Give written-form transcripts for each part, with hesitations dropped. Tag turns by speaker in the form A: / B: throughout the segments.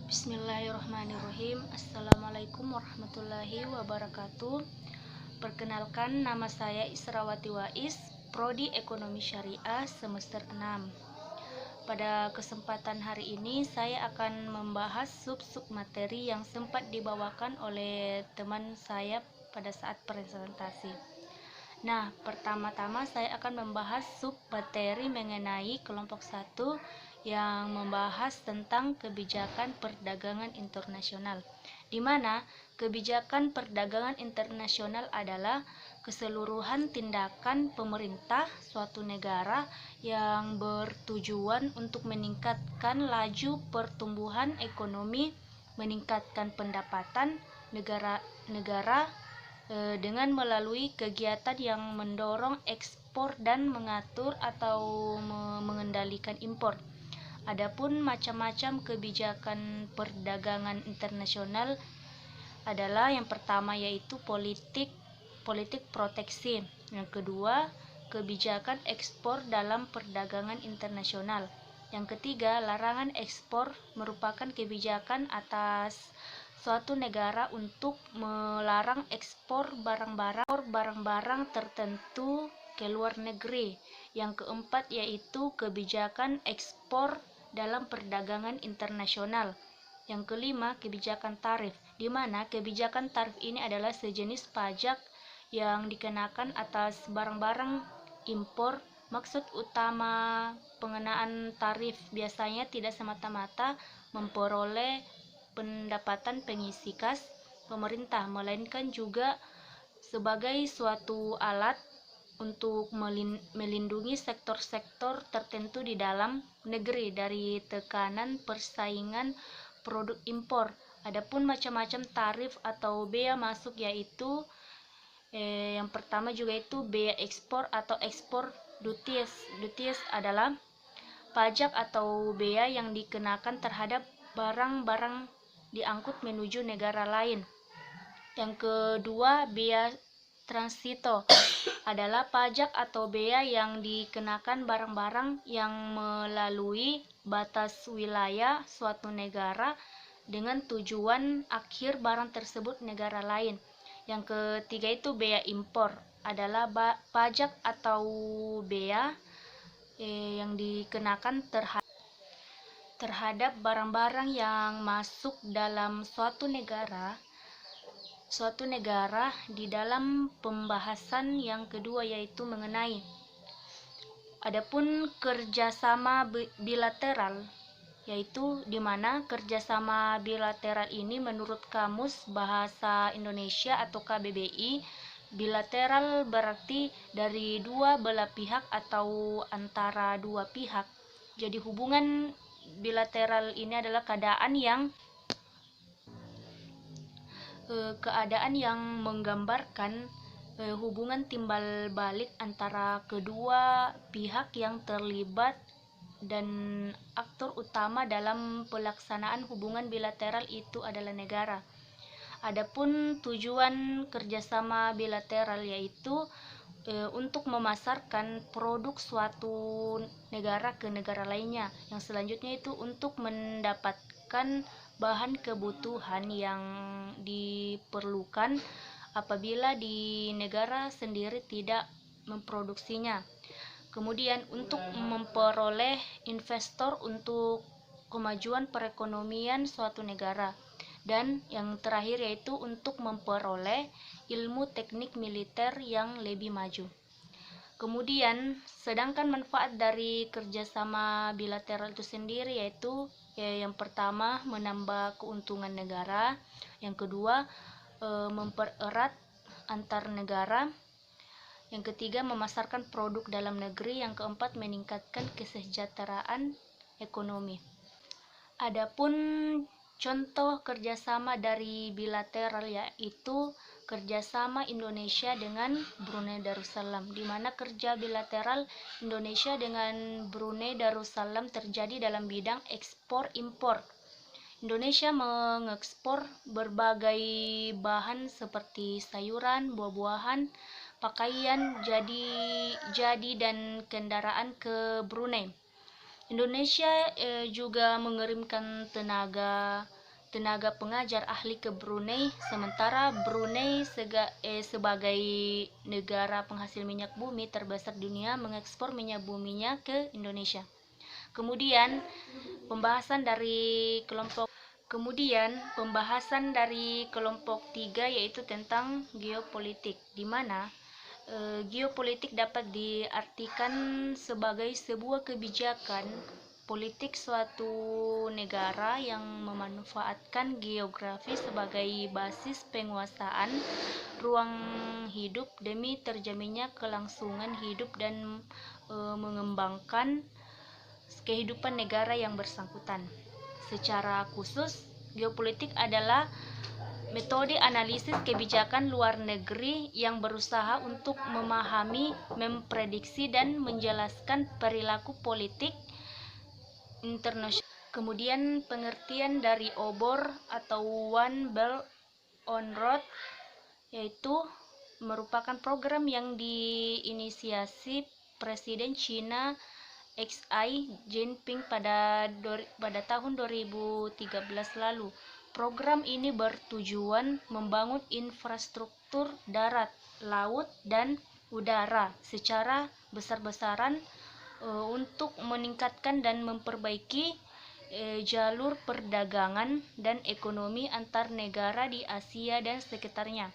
A: Bismillahirrahmanirrahim. Assalamualaikum warahmatullahi wabarakatuh. Perkenalkan, nama saya Israwati Wais, Prodi Ekonomi Syariah semester 6. Pada kesempatan hari ini saya akan membahas sub-sub materi yang sempat dibawakan oleh teman saya pada saat presentasi. Nah, pertama-tama saya akan membahas sub materi mengenai kelompok 1 yang membahas tentang kebijakan perdagangan internasional, di mana kebijakan perdagangan internasional adalah keseluruhan tindakan pemerintah suatu negara yang bertujuan untuk meningkatkan laju pertumbuhan ekonomi, meningkatkan pendapatan negara dengan melalui kegiatan yang mendorong ekspor dan mengatur atau mengendalikan impor. Adapun macam-macam kebijakan perdagangan internasional adalah yang pertama yaitu politik proteksi, yang kedua kebijakan ekspor dalam perdagangan internasional, yang ketiga larangan ekspor merupakan kebijakan atas suatu negara untuk melarang ekspor barang-barang tertentu ke luar negeri. Yang keempat yaitu kebijakan ekspor dalam perdagangan internasional. Yang kelima, kebijakan tarif, di mana kebijakan tarif ini adalah sejenis pajak yang dikenakan atas barang-barang impor. Maksud utama pengenaan tarif biasanya tidak semata-mata memperoleh pendapatan pengisi kas pemerintah, melainkan juga sebagai suatu alat untuk melindungi sektor-sektor tertentu di dalam negeri dari tekanan persaingan produk impor. Adapun macam-macam tarif atau bea masuk yaitu yang pertama juga itu bea ekspor atau ekspor duties. Duties adalah pajak atau bea yang dikenakan terhadap barang-barang diangkut menuju negara lain. Yang kedua, bea transito adalah pajak atau bea yang dikenakan barang-barang yang melalui batas wilayah suatu negara dengan tujuan akhir barang tersebut negara lain. Yang ketiga itu bea impor adalah pajak atau bea yang dikenakan terhadap barang-barang yang masuk dalam suatu negara. Di dalam pembahasan yang kedua yaitu mengenai adapun kerjasama bilateral, yaitu di mana kerjasama bilateral ini menurut Kamus Bahasa Indonesia atau KBBI, bilateral berarti dari dua belah pihak atau antara dua pihak. Jadi hubungan bilateral ini adalah keadaan yang menggambarkan hubungan timbal balik antara kedua pihak yang terlibat dan aktor utama dalam pelaksanaan hubungan bilateral itu adalah negara. Adapun tujuan kerjasama bilateral yaitu untuk memasarkan produk suatu negara ke negara lainnya. Yang selanjutnya itu untuk mendapatkan bahan kebutuhan yang diperlukan apabila di negara sendiri tidak memproduksinya. Kemudian untuk memperoleh investor untuk kemajuan perekonomian suatu negara. Dan yang terakhir yaitu untuk memperoleh ilmu teknik militer yang lebih maju. Kemudian sedangkan manfaat dari kerjasama bilateral itu sendiri yaitu yang pertama menambah keuntungan negara, yang kedua mempererat antar negara, yang ketiga memasarkan produk dalam negeri, yang keempat meningkatkan kesejahteraan ekonomi. Adapun contoh kerjasama dari bilateral yaitu kerjasama Indonesia dengan Brunei Darussalam, di mana kerja bilateral Indonesia dengan Brunei Darussalam terjadi dalam bidang ekspor impor. Indonesia mengekspor berbagai bahan seperti sayuran, buah-buahan, pakaian jadi dan kendaraan ke Brunei. Indonesia juga mengirimkan tenaga pengajar ahli ke Brunei, sementara Brunei sebagai negara penghasil minyak bumi terbesar dunia mengekspor minyak buminya ke Indonesia. Kemudian pembahasan dari kelompok kelompok 3 yaitu tentang geopolitik, di mana geopolitik dapat diartikan sebagai sebuah kebijakan politik suatu negara yang memanfaatkan geografi sebagai basis penguasaan ruang hidup demi terjaminnya kelangsungan hidup dan mengembangkan kehidupan negara yang bersangkutan. Secara khusus, geopolitik adalah metode analisis kebijakan luar negeri yang berusaha untuk memahami, memprediksi, dan menjelaskan perilaku politik internasional. Kemudian pengertian dari OBOR atau One Belt on Road yaitu merupakan program yang diinisiasi Presiden China Xi Jinping pada tahun 2013 lalu. Program ini bertujuan membangun infrastruktur darat, laut, dan udara secara besar-besaran untuk meningkatkan dan memperbaiki jalur perdagangan dan ekonomi antar negara di Asia dan sekitarnya.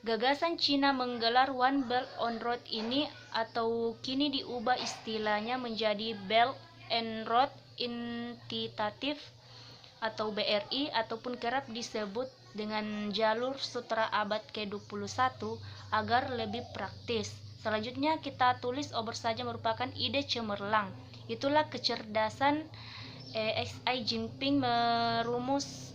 A: Gagasan Cina menggelar One Belt on Road ini atau kini diubah istilahnya menjadi Belt and Road Initiative atau BRI ataupun kerap disebut dengan jalur sutra abad ke-21 agar lebih praktis. Selanjutnya kita tulis OBOR saja merupakan ide cemerlang. Itulah kecerdasan Xi Jinping merumus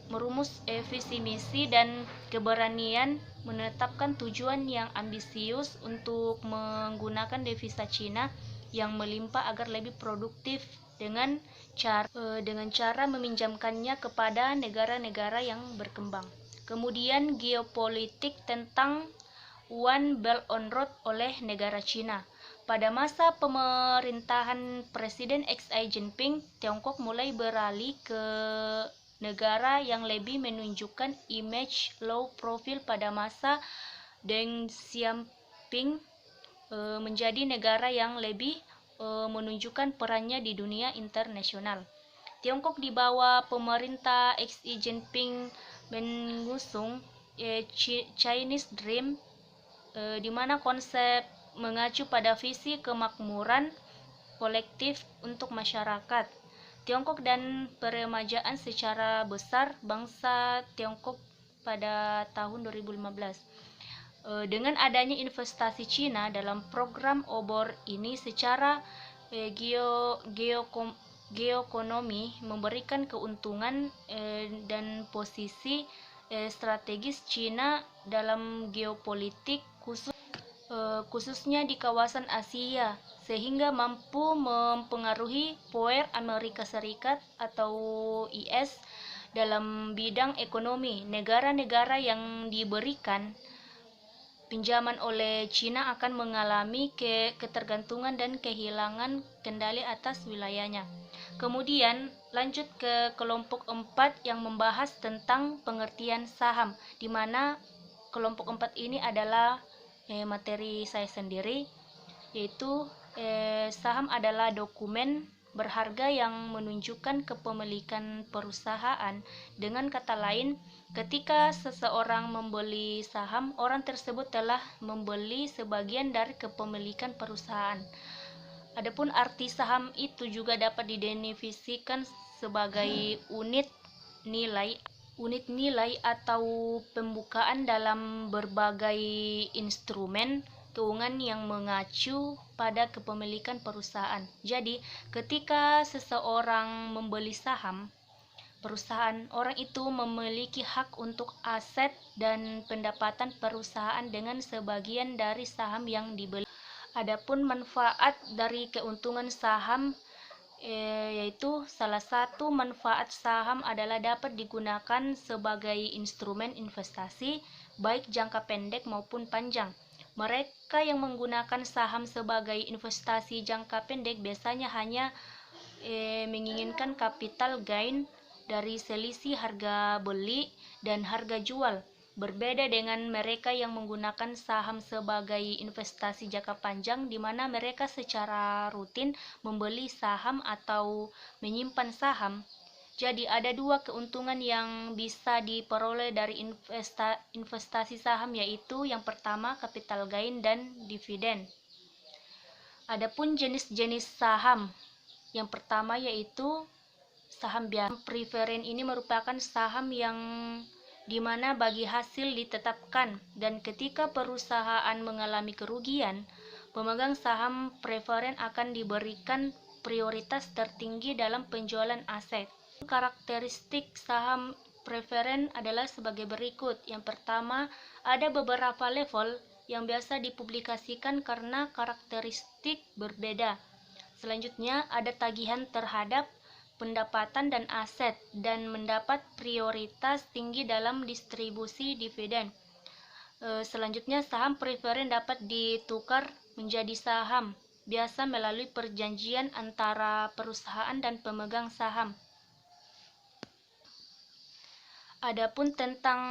A: visi misi dan keberanian menetapkan tujuan yang ambisius untuk menggunakan devisa Cina yang melimpah agar lebih produktif dengan cara meminjamkannya kepada negara-negara yang berkembang. Kemudian geopolitik tentang One Belt on Road oleh negara Cina. Pada masa pemerintahan Presiden Xi Jinping, Tiongkok mulai beralih ke negara yang lebih menunjukkan image low profile. Pada masa Deng Xiaoping menjadi negara yang lebih menunjukkan perannya di dunia internasional. Tiongkok di bawah pemerintah Xi Jinping mengusung Chinese Dream, di mana konsep mengacu pada visi kemakmuran kolektif untuk masyarakat Tiongkok dan peremajaan secara besar bangsa Tiongkok pada tahun 2015. Dengan adanya investasi Cina dalam program OBOR ini secara geoekonomi memberikan keuntungan dan posisi strategis Cina dalam geopolitik khususnya di kawasan Asia, sehingga mampu mempengaruhi power Amerika Serikat atau IS dalam bidang ekonomi. Negara-negara yang diberikan pinjaman oleh Cina akan mengalami ketergantungan dan kehilangan kendali atas wilayahnya. Kemudian lanjut ke kelompok 4 yang membahas tentang pengertian saham, di mana kelompok 4 ini adalah materi saya sendiri, yaitu saham adalah dokumen berharga yang menunjukkan kepemilikan perusahaan. Dengan kata lain, ketika seseorang membeli saham, orang tersebut telah membeli sebagian dari kepemilikan perusahaan. Adapun arti saham itu juga dapat didefinisikan sebagai unit nilai atau pembukaan dalam berbagai instrumen keuangan yang mengacu pada kepemilikan perusahaan. Jadi, ketika seseorang membeli saham perusahaan, orang itu memiliki hak untuk aset dan pendapatan perusahaan dengan sebagian dari saham yang dibeli. Adapun manfaat dari keuntungan saham yaitu salah satu manfaat saham adalah dapat digunakan sebagai instrumen investasi baik jangka pendek maupun panjang. Mereka yang menggunakan saham sebagai investasi jangka pendek biasanya hanya menginginkan capital gain dari selisih harga beli dan harga jual. Berbeda dengan mereka yang menggunakan saham sebagai investasi jangka panjang, di mana mereka secara rutin membeli saham atau menyimpan saham. Jadi ada dua keuntungan yang bisa diperoleh dari investasi saham, yaitu yang pertama capital gain dan dividen. Adapun jenis-jenis saham, yang pertama yaitu saham biasa. Preferen ini merupakan saham yang dimana bagi hasil ditetapkan, dan ketika perusahaan mengalami kerugian, pemegang saham preferen akan diberikan prioritas tertinggi dalam penjualan aset. Karakteristik saham preferen adalah sebagai berikut. Yang pertama, ada beberapa level yang biasa dipublikasikan karena karakteristik berbeda. Selanjutnya, ada tagihan terhadap pendapatan dan aset, dan mendapat prioritas tinggi dalam distribusi dividen. Selanjutnya, saham preferen dapat ditukar menjadi saham biasa melalui perjanjian antara perusahaan dan pemegang saham. Adapun tentang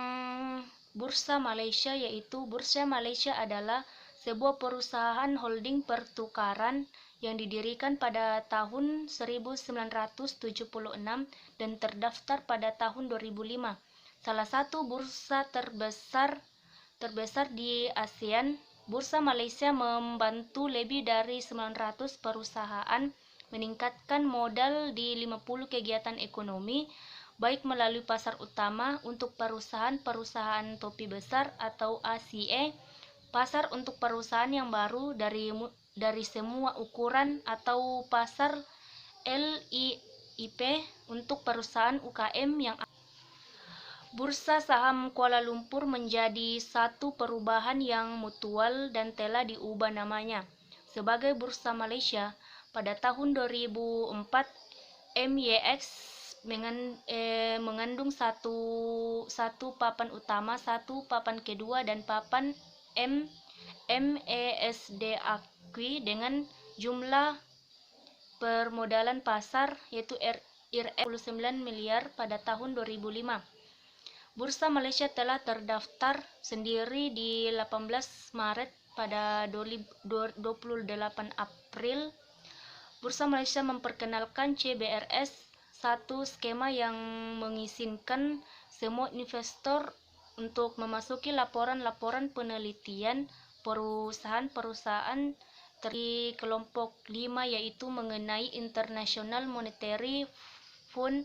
A: Bursa Malaysia, yaitu Bursa Malaysia adalah sebuah perusahaan holding pertukaran yang didirikan pada tahun 1976 dan terdaftar pada tahun 2005. Salah satu bursa terbesar di ASEAN. Bursa Malaysia membantu lebih dari 900 perusahaan meningkatkan modal di 50 kegiatan ekonomi, baik melalui pasar utama untuk perusahaan-perusahaan topi besar atau ACE, pasar untuk perusahaan yang baru dari semua ukuran, atau pasar LIIP untuk perusahaan UKM yang Bursa Saham Kuala Lumpur menjadi satu perubahan yang mutual dan telah diubah namanya sebagai Bursa Malaysia pada tahun 2004. MYX mengandung satu papan utama, satu papan kedua, dan papan MESDAQ dengan jumlah permodalan pasar yaitu IRM 29 miliar pada tahun 2005. Bursa Malaysia telah terdaftar sendiri di 18 Maret pada 28 April. Bursa Malaysia memperkenalkan CBRS, satu skema yang mengizinkan semua investor untuk memasuki laporan-laporan penelitian perusahaan-perusahaan dari kelompok 5, yaitu mengenai International Monetary Fund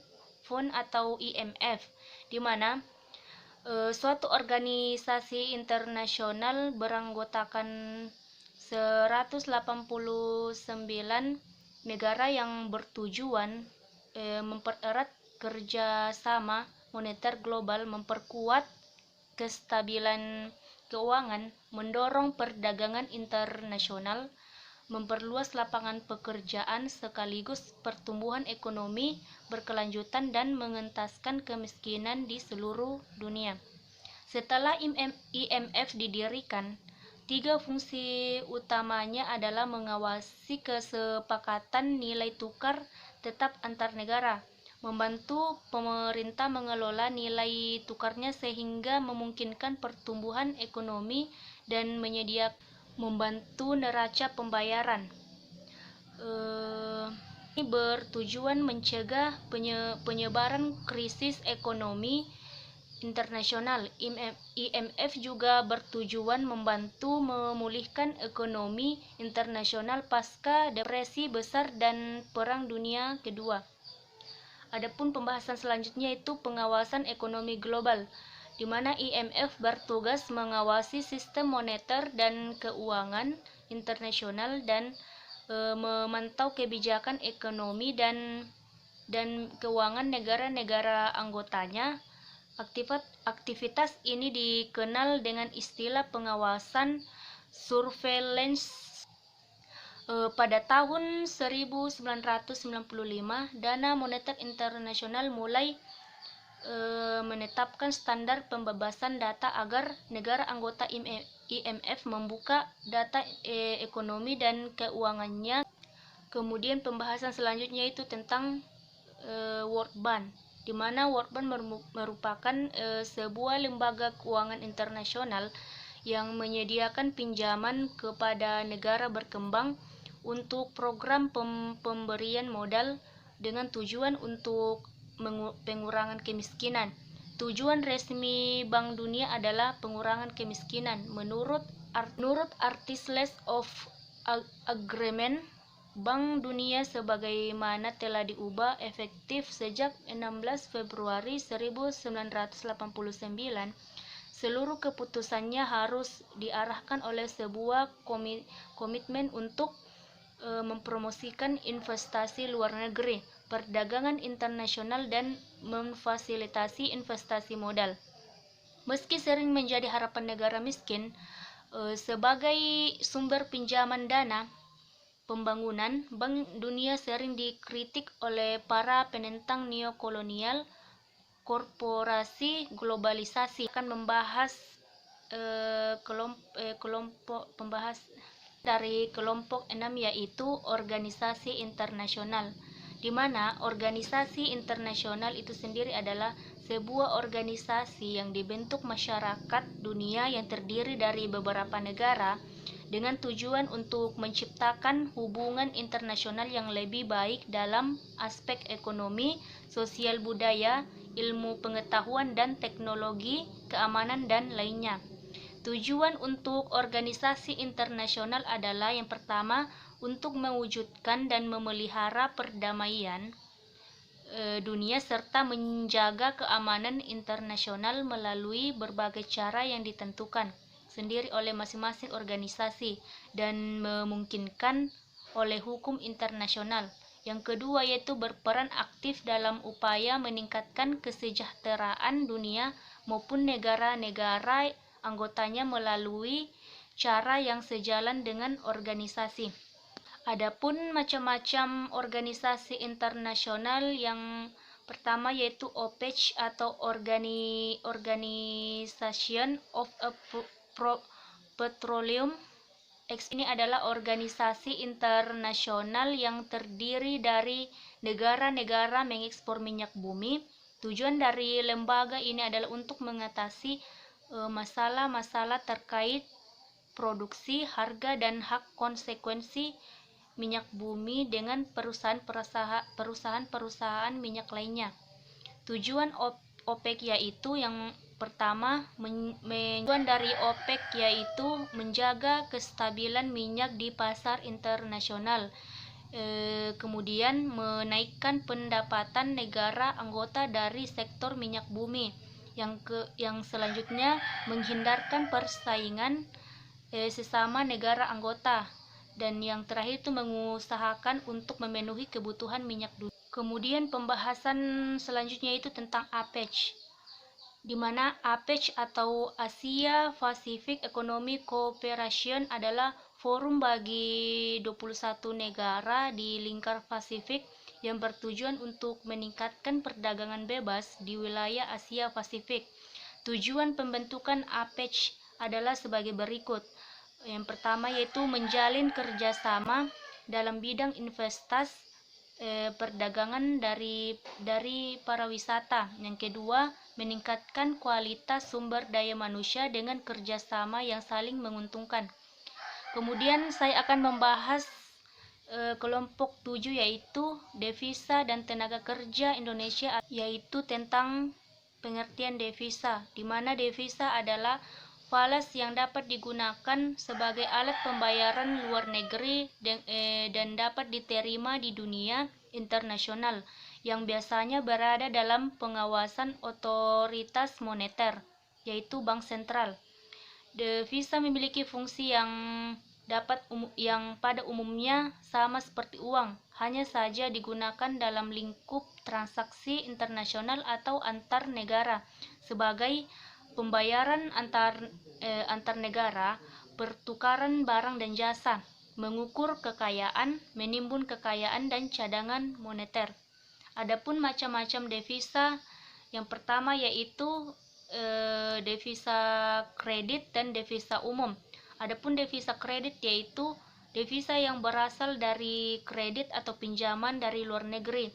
A: atau IMF, di mana suatu organisasi internasional beranggotakan 189 negara yang bertujuan mempererat kerjasama moneter global, memperkuat kestabilan keuangan, mendorong perdagangan internasional, memperluas lapangan pekerjaan sekaligus pertumbuhan ekonomi berkelanjutan, dan mengentaskan kemiskinan di seluruh dunia. Setelah IMF didirikan, 3 fungsi utamanya adalah mengawasi kesepakatan nilai tukar tetap antar negara, membantu pemerintah mengelola nilai tukarnya sehingga memungkinkan pertumbuhan ekonomi, dan membantu neraca pembayaran. Ini bertujuan mencegah penyebaran krisis ekonomi internasional. IMF juga bertujuan membantu memulihkan ekonomi internasional pasca depresi besar dan Perang Dunia Kedua. Adapun pembahasan selanjutnya itu pengawasan ekonomi global, di mana IMF bertugas mengawasi sistem moneter dan keuangan internasional dan memantau kebijakan ekonomi dan keuangan negara-negara anggotanya. Aktivitas ini dikenal dengan istilah pengawasan surveillance. Pada tahun 1995, Dana Moneter Internasional mulai menetapkan standar pembebasan data agar negara anggota IMF membuka data ekonomi dan keuangannya Kemudian pembahasan selanjutnya itu tentang World Bank, di mana World Bank merupakan sebuah lembaga keuangan internasional yang menyediakan pinjaman kepada negara berkembang untuk program pemberian modal dengan tujuan untuk pengurangan kemiskinan. Tujuan resmi Bank Dunia adalah pengurangan kemiskinan. Menurut Artist List of Agreement, Bank Dunia sebagaimana telah diubah efektif sejak 16 Februari 1989, seluruh keputusannya harus diarahkan oleh sebuah komitmen untuk mempromosikan investasi luar negeri, perdagangan internasional, dan memfasilitasi investasi modal. Meski sering menjadi harapan negara miskin sebagai sumber pinjaman dana pembangunan, Bank Dunia sering dikritik oleh para penentang neokolonial. Korporasi globalisasi akan membahas kelompok pembahas dari kelompok 6, yaitu organisasi internasional, di mana organisasi internasional itu sendiri adalah sebuah organisasi yang dibentuk masyarakat dunia yang terdiri dari beberapa negara dengan tujuan untuk menciptakan hubungan internasional yang lebih baik dalam aspek ekonomi, sosial, budaya, ilmu pengetahuan dan teknologi, keamanan, dan lainnya. Tujuan untuk organisasi internasional adalah yang pertama, untuk mewujudkan dan memelihara perdamaian dunia serta menjaga keamanan internasional melalui berbagai cara yang ditentukan sendiri oleh masing-masing organisasi dan memungkinkan oleh hukum internasional. Yang kedua yaitu berperan aktif dalam upaya meningkatkan kesejahteraan dunia maupun negara-negara anggotanya melalui cara yang sejalan dengan organisasi. Adapun macam-macam organisasi internasional, yang pertama yaitu OPEC atau Organization of a Petroleum. Ini adalah organisasi internasional yang terdiri dari negara-negara mengekspor minyak bumi. Tujuan dari lembaga ini adalah untuk mengatasi masalah-masalah terkait produksi, harga, dan hak konsekuensi minyak bumi dengan perusahaan-perusahaan minyak lainnya. Tujuan OPEC yaitu yang pertama, tujuan dari OPEC yaitu menjaga kestabilan minyak di pasar internasional. Kemudian menaikkan pendapatan negara anggota dari sektor minyak bumi. Yang selanjutnya menghindarkan persaingan sesama negara anggota. Dan yang terakhir itu mengusahakan untuk memenuhi kebutuhan minyak dunia. Kemudian pembahasan selanjutnya itu tentang APEC, di mana APEC atau Asia Pacific Economic Cooperation adalah forum bagi 21 negara di lingkar Pasifik yang bertujuan untuk meningkatkan perdagangan bebas di wilayah Asia Pasifik. Tujuan pembentukan APEC adalah sebagai berikut. Yang pertama yaitu menjalin kerjasama dalam bidang investasi, perdagangan dari pariwisata. Yang kedua, meningkatkan kualitas sumber daya manusia dengan kerjasama yang saling menguntungkan. Kemudian saya akan membahas kelompok 7 yaitu devisa dan tenaga kerja Indonesia, yaitu tentang pengertian devisa, di mana devisa adalah falas yang dapat digunakan sebagai alat pembayaran luar negeri dan dapat diterima di dunia internasional yang biasanya berada dalam pengawasan otoritas moneter, yaitu bank sentral. Devisa memiliki fungsi yang pada umumnya sama seperti uang, hanya saja digunakan dalam lingkup transaksi internasional atau antar negara sebagai pembayaran antar negara, pertukaran barang dan jasa, mengukur kekayaan, menimbun kekayaan, dan cadangan moneter. Adapun macam-macam devisa, yang pertama yaitu devisa kredit dan devisa umum. Adapun devisa kredit yaitu devisa yang berasal dari kredit atau pinjaman dari luar negeri.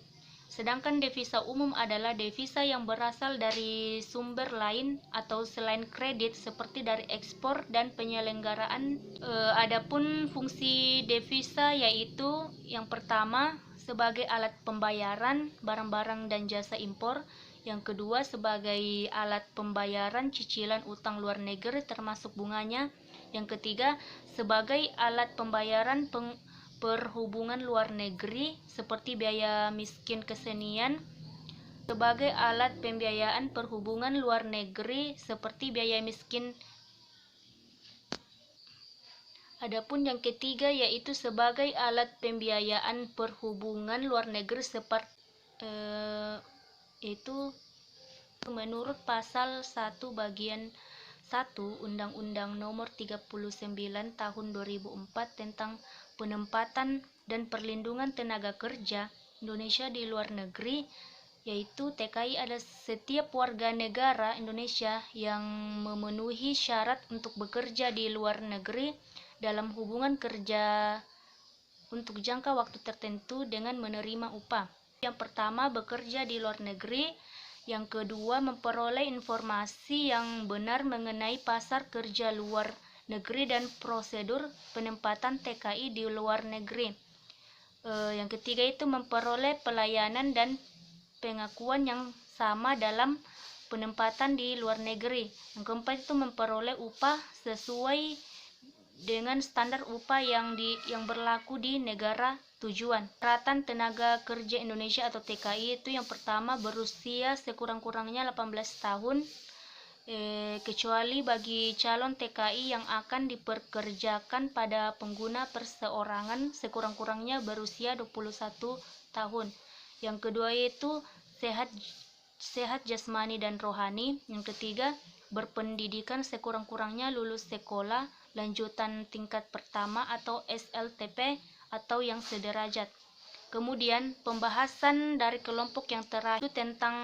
A: Sedangkan devisa umum adalah devisa yang berasal dari sumber lain atau selain kredit seperti dari ekspor dan penyelenggaraan. Adapun fungsi devisa yaitu yang pertama sebagai alat pembayaran barang-barang dan jasa impor, yang kedua sebagai alat pembayaran cicilan utang luar negeri termasuk bunganya, yang ketiga sebagai alat pembayaran perhubungan luar negeri seperti biaya miskin kesenian, sebagai alat pembiayaan perhubungan luar negeri seperti biaya miskin. Adapun yang ketiga yaitu sebagai alat pembiayaan perhubungan luar negeri seperti itu menurut pasal 1 bagian 1 Undang-Undang Nomor 39 Tahun 2004 tentang penempatan dan perlindungan tenaga kerja Indonesia di luar negeri, yaitu TKI adalah setiap warga negara Indonesia yang memenuhi syarat untuk bekerja di luar negeri dalam hubungan kerja untuk jangka waktu tertentu dengan menerima upah. Yang pertama, bekerja di luar negeri. Yang kedua, memperoleh informasi yang benar mengenai pasar kerja luar negeri dan prosedur penempatan TKI di luar negeri. Yang ketiga itu memperoleh pelayanan dan pengakuan yang sama dalam penempatan di luar negeri. Yang keempat itu memperoleh upah sesuai dengan standar upah yang berlaku di negara tujuan. Syarat tenaga kerja Indonesia atau TKI itu yang pertama berusia sekurang-kurangnya 18 tahun, kecuali bagi calon TKI yang akan diperkerjakan pada pengguna perseorangan sekurang-kurangnya berusia 21 tahun. Yang kedua yaitu sehat jasmani dan rohani. Yang ketiga, berpendidikan sekurang-kurangnya lulus sekolah lanjutan tingkat pertama atau SLTP atau yang sederajat. Kemudian pembahasan dari kelompok yang terakhir itu tentang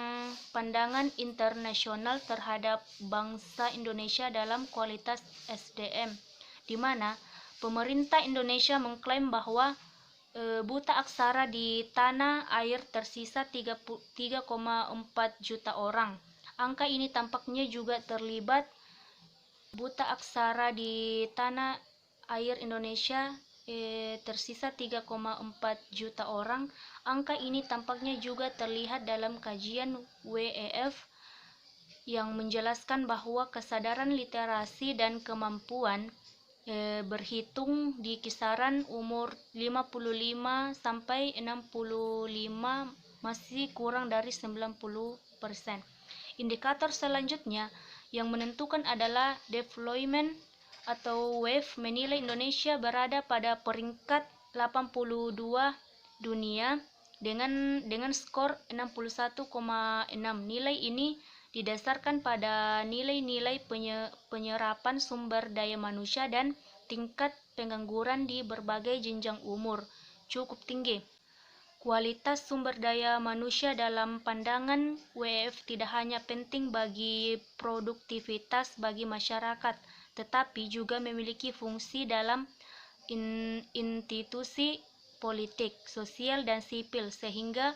A: pandangan internasional terhadap bangsa Indonesia dalam kualitas SDM, di mana pemerintah Indonesia mengklaim bahwa buta aksara di tanah air tersisa 3,4 juta orang. Angka ini tampaknya juga terlibat buta aksara di tanah air Indonesia tersisa 3,4 juta orang. Angka ini tampaknya juga terlihat dalam kajian WEF yang menjelaskan bahwa kesadaran literasi dan kemampuan berhitung di kisaran umur 55 sampai 65 masih kurang dari 90%. Indikator selanjutnya yang menentukan adalah deployment atau WEF menilai Indonesia berada pada peringkat 82 dunia dengan skor 61,6. Nilai ini didasarkan pada nilai-nilai penyerapan sumber daya manusia dan tingkat pengangguran di berbagai jenjang umur cukup tinggi. Kualitas sumber daya manusia dalam pandangan WEF tidak hanya penting bagi produktivitas bagi masyarakat, tetapi juga memiliki fungsi dalam institusi politik, sosial, dan sipil, sehingga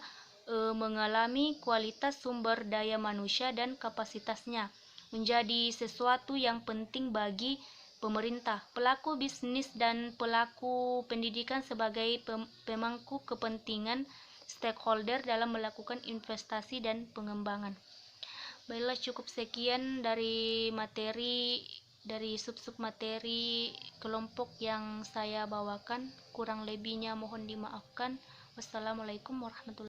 A: mengalami kualitas sumber daya manusia dan kapasitasnya menjadi sesuatu yang penting bagi pemerintah, pelaku bisnis, dan pelaku pendidikan sebagai pemangku kepentingan stakeholder dalam melakukan investasi dan pengembangan. Baiklah, cukup sekian dari sub-sub materi kelompok yang saya bawakan. Kurang lebihnya mohon dimaafkan. Wassalamualaikum warahmatullahi wabarakatuh.